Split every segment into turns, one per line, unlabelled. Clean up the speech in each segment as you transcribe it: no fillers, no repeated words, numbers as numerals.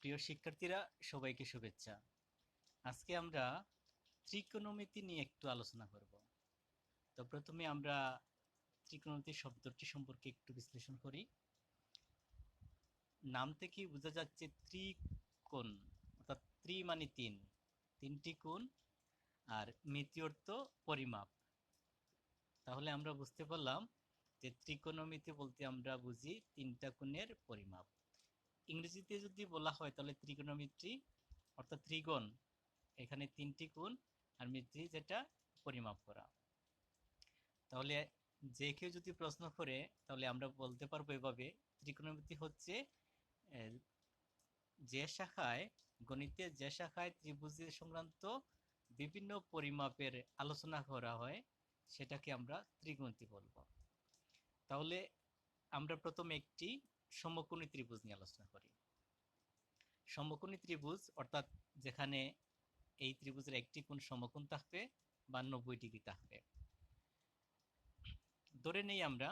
প্রিয় শিক্ষার্থীরা, সবাইকে শুভেচ্ছা। আজকে আমরা ত্রিকোণমিতি নিয়ে একটু আলোচনা করব। তো প্রথমে আমরা ত্রিকোণমিতি শব্দটি সম্পর্কে একটু বিশ্লেষণ করি। নাম থেকেই বোঝা যাচ্ছে ত্রিকোণ, অর্থাৎ ত্রি মানে তিন, তিনটি কোণ, আর মিতি অর্থ পরিমাপ। তাহলে আমরা বুঝতে পারলাম যে ত্রিকোণমিতি বলতে আমরা বুঝি তিনটা কোণের পরিমাপ। ইংরেজিতে যদি বলা হয় তাহলে ত্রিকোণমিতি অর্থাৎ ত্রিগণ, এখানে তিনটি কোণ আর মিতি যেটা পরিমাপ করা। তাহলে যে কেউ যদি প্রশ্ন করে তাহলে আমরা বলতে পারবো এভাবে, ত্রিকোণমিতি হচ্ছে যে শাখায়, গণিতের যে শাখায় ত্রিভুজের সংক্রান্ত বিভিন্ন পরিমাপের আলোচনা করা হয় সেটাকে আমরা ত্রিকোণমিতি বলবো। তাহলে আমরা প্রথমে একটি সমকোণী ত্রিভুজ নিয়ে আলোচনা করি। সমকোণী ত্রিভুজ অর্থাৎ যেখানে এই ত্রিভুজের একটি কোণ সমকোণ থাকবে বা 90 ডিগ্রি থাকবে। ধরে নেই আমরা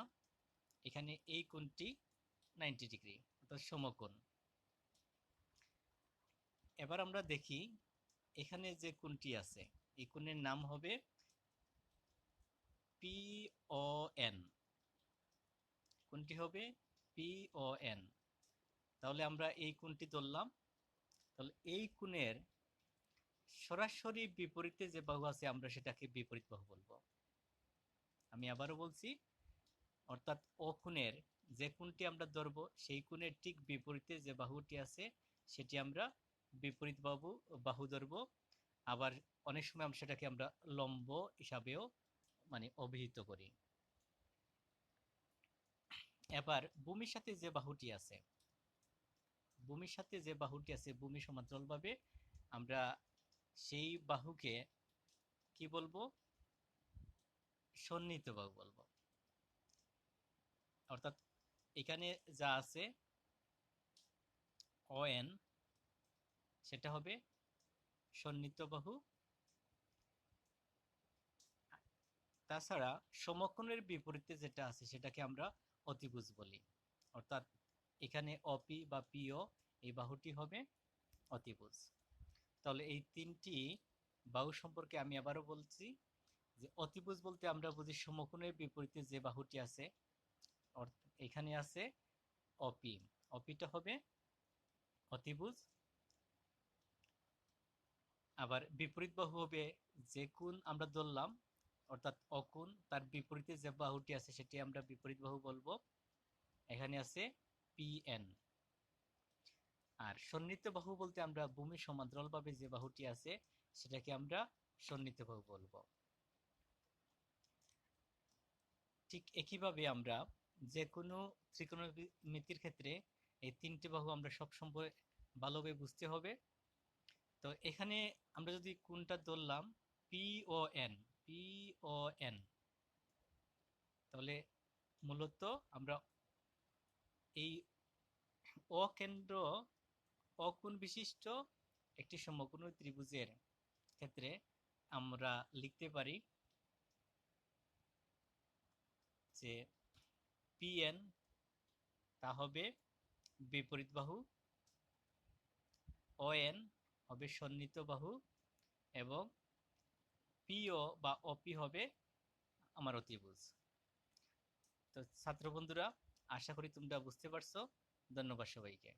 এখানে এই কোণটি 90 ডিগ্রি অর্থাৎ সমকোণ। এবার আমরা দেখি এখানে যে কোণটি আছে এই কোণের নাম হবে PON। কোণটি হবে PON। তাহলে আমরা এই কোণটি ধরলাম। তাহলে এই কোণের সরাসরি বিপরীতে যে বাহু আছে আমরা সেটাকে বিপরীত বাহু বলবো। আমি আবারও বলছি, অর্থাৎ ও কোণের যে কোণটি আমরা ধরবো সেই কোণের ঠিক বিপরীতে যে বাহুটি আছে সেটি আমরা বিপরীত বাহু ধরবো। আবার অনেক সময় আমরা সেটাকে আমরা লম্ব হিসাবেও অভিহিত করি। এবার ভূমির সাথে যে বাহুটি আছে, ভূমি সমান্তরালভাবে আমরা সেই বাহুকে কি বলবো? সন্নিহিত বাহু বলবো। অর্থাৎ এখানে যা আছে ON সেটা হবে সন্নিহিত বাহু। তাছাড়া সমকোণের বিপরীতে যেটা আছে সেটাকে আমরা অতিভুজ বলি। অর্থাৎ এখানে OP বা PO এই বাহুটি হবে অতিভুজ। তাহলে এই তিনটি বাহু সম্পর্কে আমি আবারও বলছি যে অতিভুজ বলতে আমরা বুঝি সমকোণের বিপরীতে যে বাহুটি আছে। এখানে আছে OP, OPটা হবে অতিভুজ। আবার বিপরীত বাহু হবে যে কোণ আমরা ধরলাম, অর্থাৎ অকোণ, তার বিপরীতে যে বাহুটি আছে সেটি আমরা বিপরীত বাহু বলবো। এখানে আছে PN। আর সন্নিহিত বাহু বলতে আমরা ভূমি সমান্তরালভাবে যে বাহুটি আছে সেটাকে আমরা সন্নিহিত বাহু বলবো। ঠিক একইভাবে আমরা যে কোনো ত্রিকোণমিতির ক্ষেত্রে এই তিনটি বাহু আমরা সবসময় ভালোভাবে বুঝতে হবে। তো এখানে আমরা যদি কোণটা ধরলাম PON, তাহলে মূলত আমরা এই অকেন্দ্র অকোণ বিশিষ্ট একটি সমকোণী ত্রিভুজের ক্ষেত্রে আমরা লিখতে পারি যে PN তা হবে বিপরীত বাহু, ON হবে সন্নিহিত বাহু এবং PO বা OP হবে আমার অতিভুজ। তো ছাত্র বন্ধুরা, আশা করি তোমরা বুঝতে পারছো। ধন্যবাদ সবাইকে।